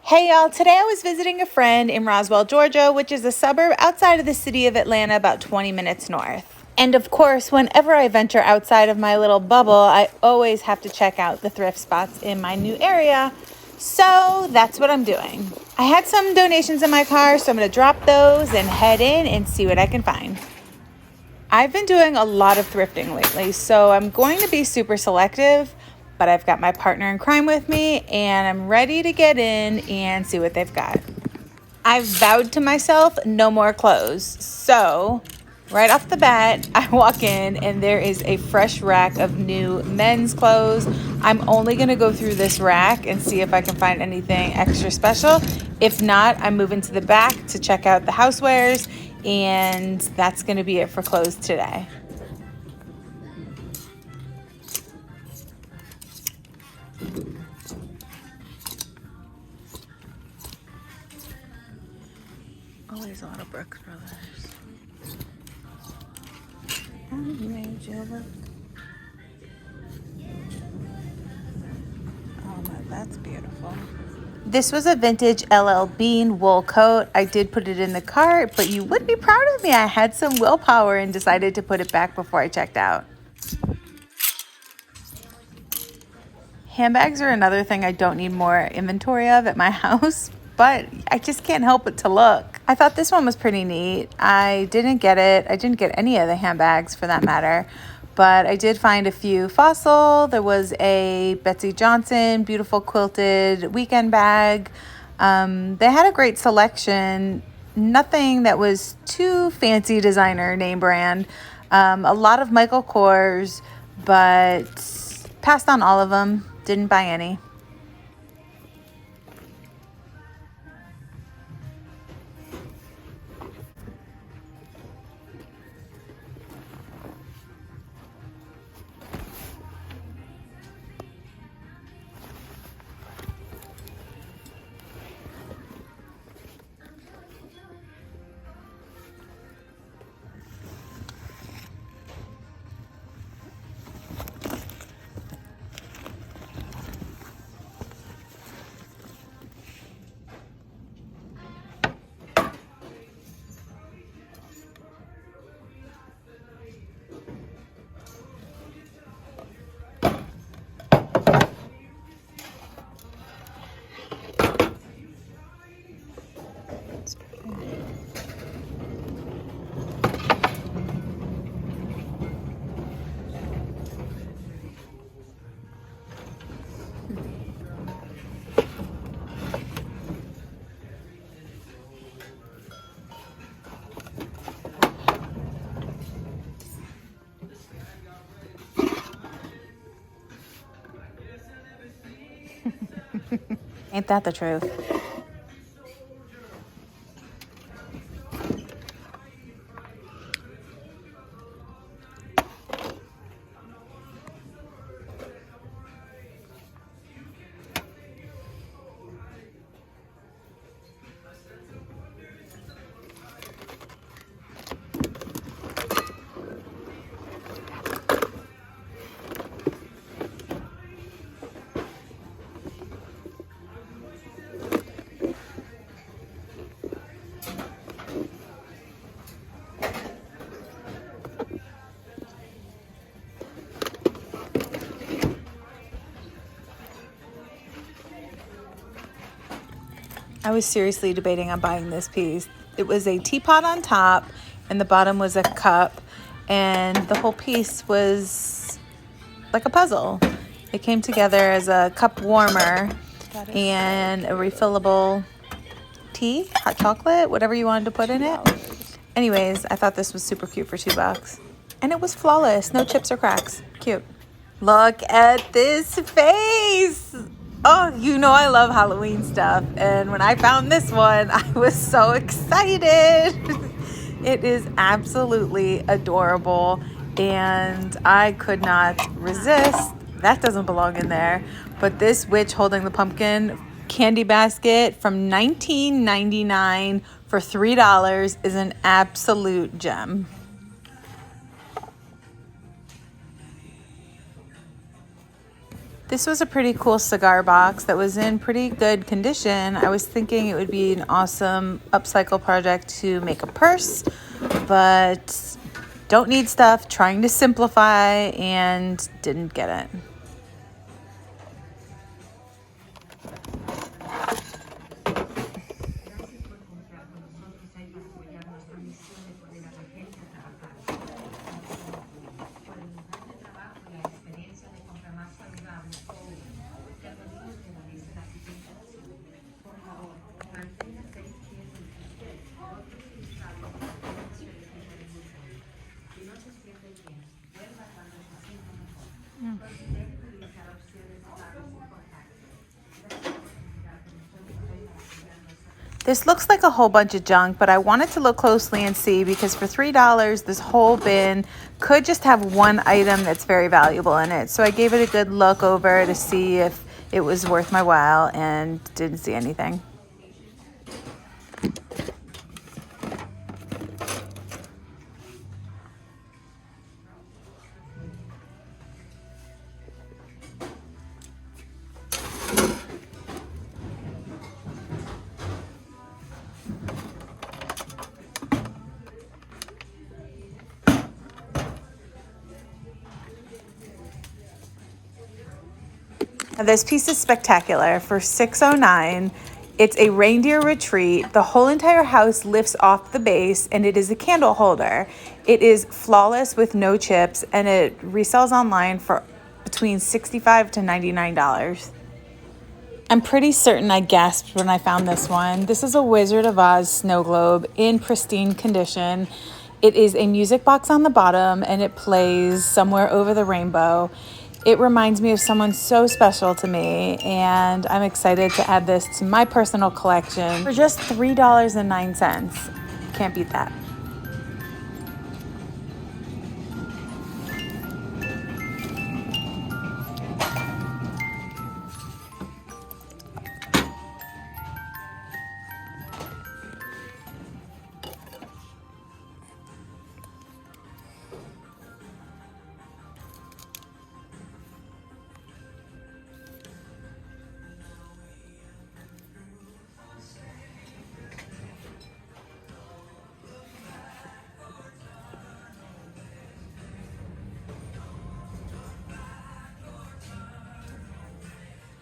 Hey y'all, today I was visiting a friend in Roswell, Georgia, which is a suburb outside of the city of Atlanta, about 20 minutes north. And of course, whenever I venture outside of my little bubble, I always have to check out the thrift spots in my new area. So that's what I'm doing. I had some donations in my car, so I'm going to drop those and head in and see what I can find. I've been doing a lot of thrifting lately, so I'm going to be super selective, but I've got my partner in crime with me and I'm ready to get in and see what they've got. I've vowed to myself no more clothes. So right off the bat, I walk in and there is a fresh rack of new men's clothes. I'm only going to go through this rack and see if I can find anything extra special. If not, I'm moving to the back to check out the housewares, and that's going to be it for clothes today. Always a lot of Brooks Brothers. Oh my, that's beautiful. This was a vintage LL Bean wool coat. I did put it in the cart, but you would be proud of me. I had some willpower and decided to put it back before I checked out. Handbags are another thing I don't need more inventory of at my house, but I just can't help but to look. I thought this one was pretty neat. I didn't get it. I didn't get any of the handbags for that matter, but I did find a few Fossil. There was a Betsy Johnson beautiful quilted weekend bag. They had a great selection. Nothing that was too fancy designer name brand. A lot of Michael Kors, but passed on all of them. Didn't buy any. Ain't that the truth? I was seriously debating on buying this piece. It was a teapot on top and the bottom was a cup, and the whole piece was like a puzzle. It came together as a cup warmer and a refillable tea, hot chocolate, whatever you wanted to put in it. Anyways, I thought this was super cute for $2. And it was flawless, no chips or cracks. Cute. Look at this face. Oh, you know I love Halloween stuff. And when I found this one, I was so excited. It is absolutely adorable. And I could not resist. That doesn't belong in there. But this witch holding the pumpkin candy basket from $19.99 for $3 is an absolute gem. This was a pretty cool cigar box that was in pretty good condition. I was thinking it would be an awesome upcycle project to make a purse, but don't need stuff, trying to simplify, and didn't get it. This looks like a whole bunch of junk, but I wanted to look closely and see, because for $3, this whole bin could just have one item that's very valuable in it. So I gave it a good look over to see if it was worth my while and didn't see anything. Now, this piece is spectacular. For $6.09, it's a reindeer retreat. The whole entire house lifts off the base, and it is a candle holder. It is flawless with no chips, and it resells online for between $65 to $99. I'm pretty certain I gasped when I found this one. This is a Wizard of Oz snow globe in pristine condition. It is a music box on the bottom, and it plays Somewhere Over the Rainbow. It reminds me of someone so special to me, and I'm excited to add this to my personal collection for just $3.09. Can't beat that.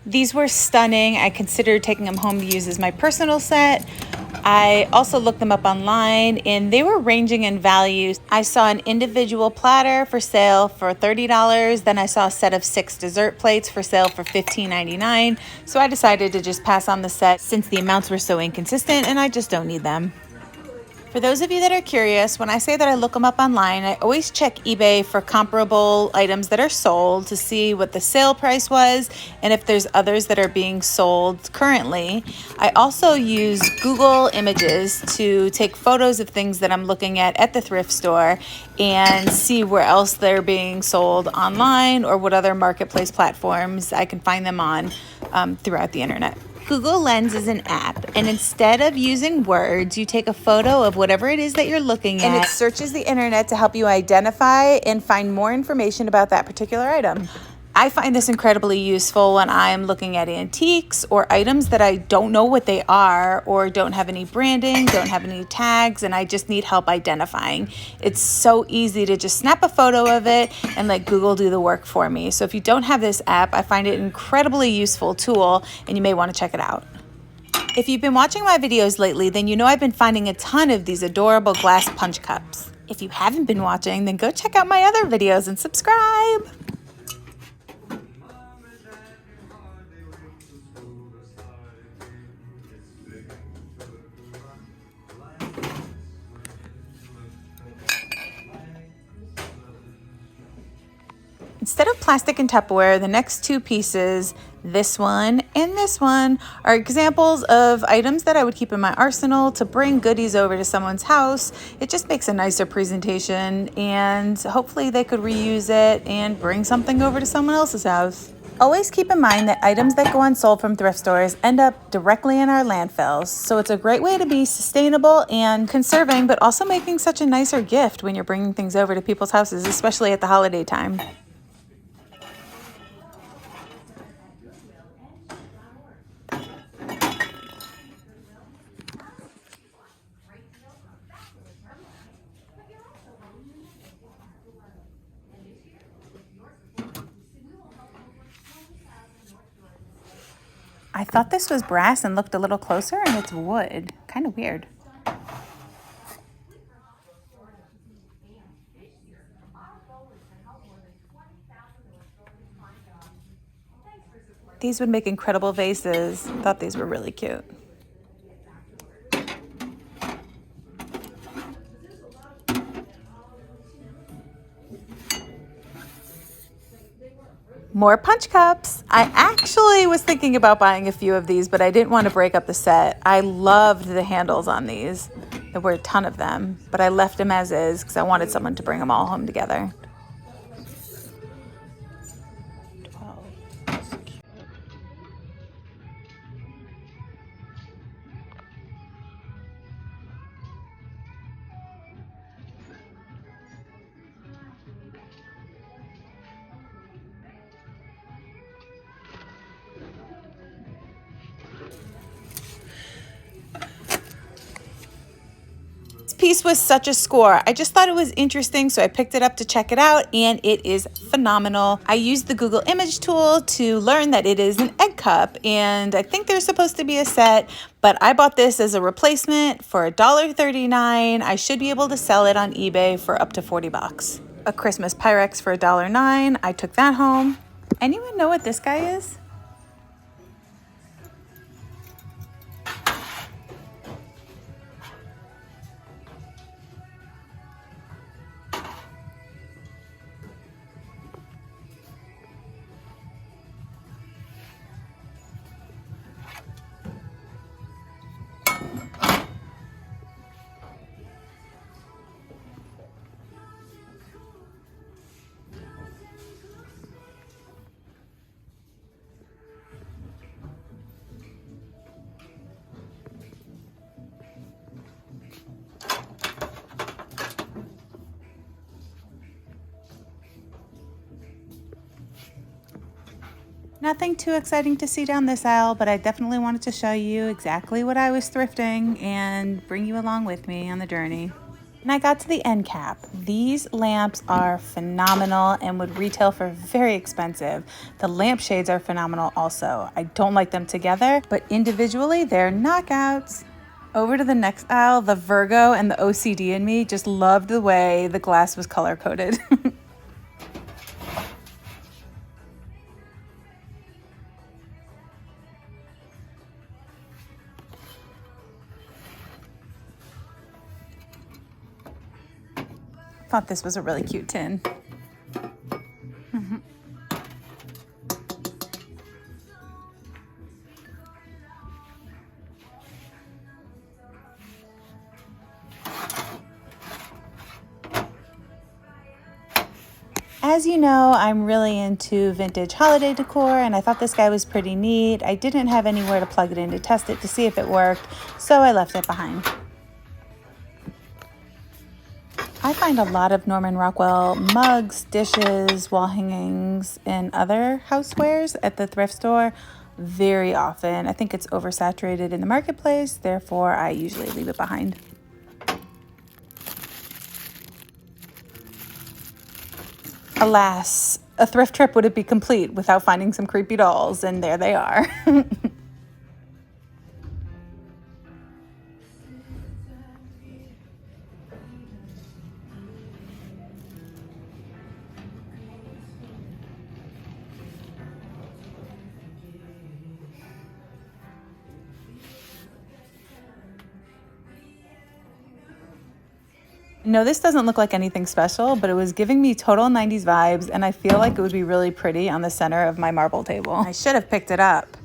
These were stunning. I considered taking them home to use as my personal set. I also looked them up online, and they were ranging in value. I saw an individual platter for sale for $30. Then I saw a set of 6 dessert plates for sale for $15.99. So I decided to just pass on the set since the amounts were so inconsistent and I just don't need them. For those of you that are curious, when I say that I look them up online, I always check eBay for comparable items that are sold to see what the sale price was and if there's others that are being sold currently. I also use Google Images to take photos of things that I'm looking at the thrift store and see where else they're being sold online or what other marketplace platforms I can find them on throughout the internet. Google Lens is an app, and instead of using words, you take a photo of whatever it is that you're looking at, and it searches the internet to help you identify and find more information about that particular item. I find this incredibly useful when I'm looking at antiques or items that I don't know what they are or don't have any branding, don't have any tags, and I just need help identifying. It's so easy to just snap a photo of it and let Google do the work for me. So if you don't have this app, I find it an incredibly useful tool, and you may want to check it out. If you've been watching my videos lately, then you know I've been finding a ton of these adorable glass punch cups. If you haven't been watching, then go check out my other videos and subscribe. Instead of plastic and Tupperware, the next 2 pieces, this one and this one, are examples of items that I would keep in my arsenal to bring goodies over to someone's house. It just makes a nicer presentation, and hopefully they could reuse it and bring something over to someone else's house. Always keep in mind that items that go unsold from thrift stores end up directly in our landfills, so it's a great way to be sustainable and conserving, but also making such a nicer gift when you're bringing things over to people's houses, especially at the holiday time. I thought this was brass and looked a little closer, and it's wood. Kind of weird. These would make incredible vases. Thought these were really cute. More punch cups. I actually was thinking about buying a few of these, but I didn't want to break up the set. I loved the handles on these. There were a ton of them, but I left them as is because I wanted someone to bring them all home together. Piece was such a score. I just thought it was interesting, so I picked it up to check it out, and it is phenomenal. I used the Google image tool to learn that it is an egg cup, and I think there's supposed to be a set, but I bought this as a replacement for $1.39. I should be able to sell it on eBay for up to 40 bucks. A Christmas Pyrex for $1.09. I took that home. Anyone know what this guy is? Nothing too exciting to see down this aisle, but I definitely wanted to show you exactly what I was thrifting and bring you along with me on the journey. And I got to the end cap. These lamps are phenomenal and would retail for very expensive. The lampshades are phenomenal also. I don't like them together, but individually they're knockouts. Over to the next aisle, the Virgo and the OCD in me just loved the way the glass was color coded. Thought this was a really cute tin. As you know, I'm really into vintage holiday decor, and I thought this guy was pretty neat. I didn't have anywhere to plug it in to test it to see if it worked, so I left it behind. I find a lot of Norman Rockwell mugs, dishes, wall hangings, and other housewares at the thrift store very often. I think it's oversaturated in the marketplace, therefore I usually leave it behind. Alas, a thrift trip wouldn't be complete without finding some creepy dolls, and there they are. No, this doesn't look like anything special, but it was giving me total 90s vibes, and I feel like it would be really pretty on the center of my marble table. I should have picked it up.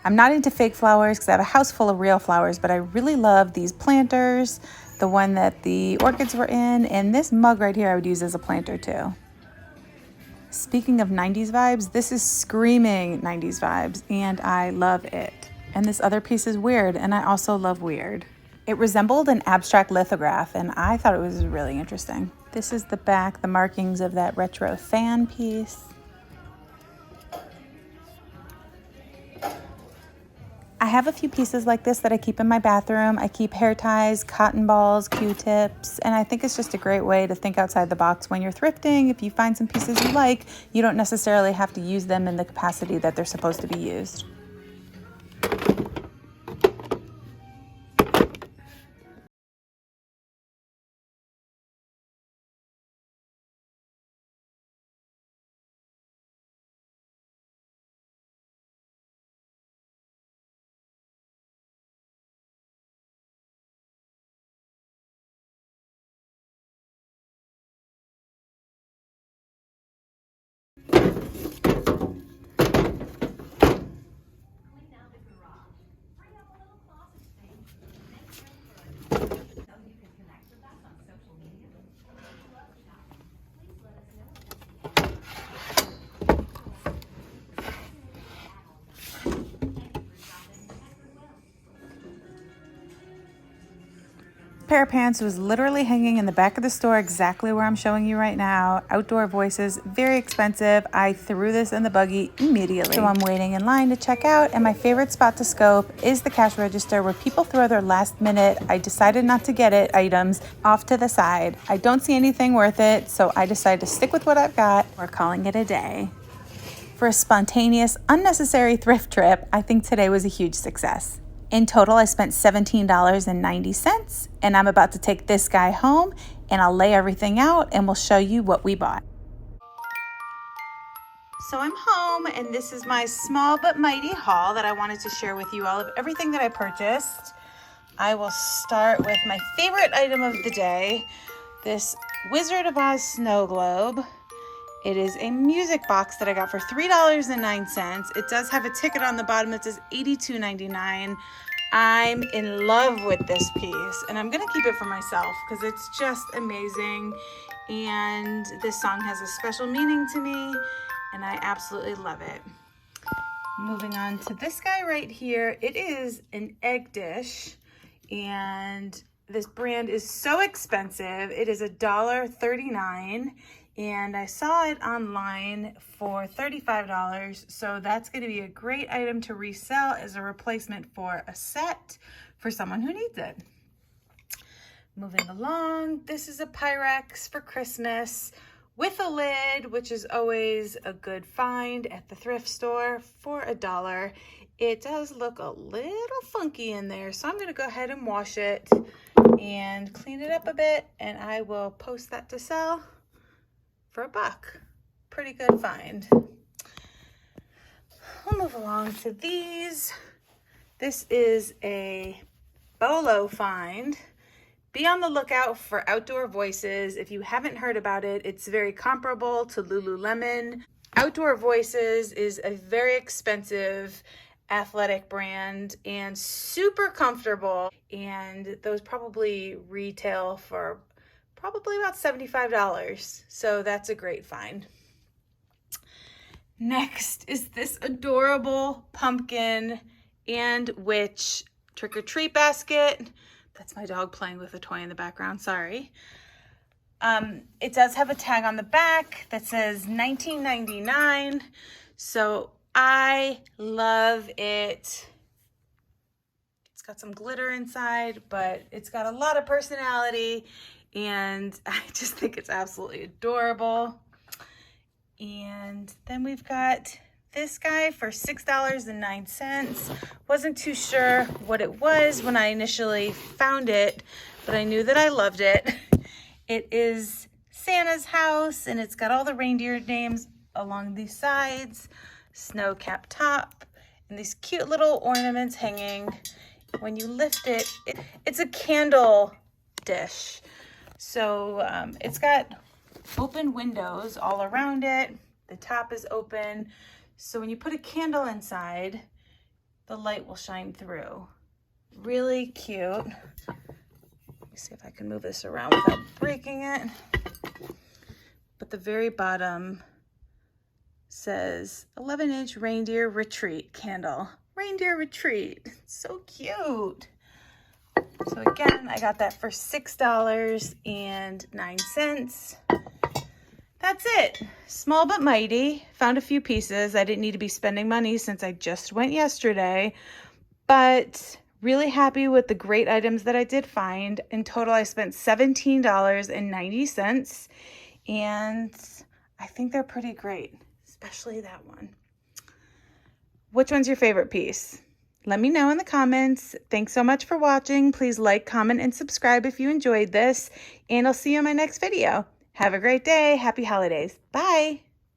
I'm not into fake flowers because I have a house full of real flowers, but I really love these planters, the one that the orchids were in, and this mug right here I would use as a planter too. Speaking of 90s vibes, this is screaming 90s vibes, and I love it. And this other piece is weird, and I also love weird. It resembled an abstract lithograph, and I thought it was really interesting. This is the back, the markings of that retro fan piece. I have a few pieces like this that I keep in my bathroom. I keep hair ties, cotton balls, Q-tips, and I think it's just a great way to think outside the box when you're thrifting. If you find some pieces you like, you don't necessarily have to use them in the capacity that they're supposed to be used. pair of pants was literally hanging in the back of the store exactly where I'm showing you right now. Outdoor Voices, very expensive. I threw this in the buggy immediately. So I'm waiting in line to check out, and my favorite spot to scope is the cash register where people throw their last minute, I decided not to get it items off to the side. I don't see anything worth it, so I decided to stick with what I've got. We're calling it a day. For a spontaneous, unnecessary thrift trip, I think today was a huge success. In total, I spent $17.90, and I'm about to take this guy home, and I'll lay everything out, and we'll show you what we bought. So I'm home, and this is my small but mighty haul that I wanted to share with you all of everything that I purchased. I will start with my favorite item of the day, this Wizard of Oz snow globe. It is a music box that I got for $3.09. It does have a ticket on the bottom that says $82.99. I'm in love with this piece, and I'm gonna keep it for myself because it's just amazing, and this song has a special meaning to me, and I absolutely love it. Moving on to this guy right here. It is an egg dish, and this brand is so expensive. It is $1.39. And I saw it online for $35, so that's going to be a great item to resell as a replacement for a set for someone who needs it. Moving along, this is a Pyrex for Christmas with a lid, which is always a good find at the thrift store for $1. It does look a little funky in there, so I'm going to go ahead and wash it and clean it up a bit, and I will post that to sell for $1. Pretty good find. We'll move along to these. This is a bolo find. Be on the lookout for Outdoor Voices. If you haven't heard about it, it's very comparable to Lululemon. Outdoor Voices is a very expensive athletic brand and super comfortable, and those probably retail for probably about $75, so that's a great find. Next is this adorable pumpkin and witch trick-or-treat basket. That's my dog playing with a toy in the background, sorry. It does have a tag on the back that says $19.99, so I love it. It's got some glitter inside, but it's got a lot of personality, and I just think it's absolutely adorable. And then we've got this guy for $6.09. Wasn't too sure what it was when I initially found it, but I knew that I loved it. It is Santa's house, and it's got all the reindeer names along these sides, snow cap top, and these cute little ornaments hanging. When you lift it, it's a candle dish. So it's got open windows all around it. The top is open. So when you put a candle inside, the light will shine through. Really cute. Let me see if I can move this around without breaking it. But the very bottom says 11-inch reindeer retreat candle. Reindeer retreat. So cute. So again, I got that for $6.09. That's it. Small but mighty. Found a few pieces. I didn't need to be spending money since I just went yesterday, but really happy with the great items that I did find. In total, I spent $17.90, and I think they're pretty great, especially that one. Which one's your favorite piece? Let me know in the comments. Thanks so much for watching. Please like, comment, and subscribe if you enjoyed this, and I'll see you in my next video. Have a great day. Happy holidays. Bye.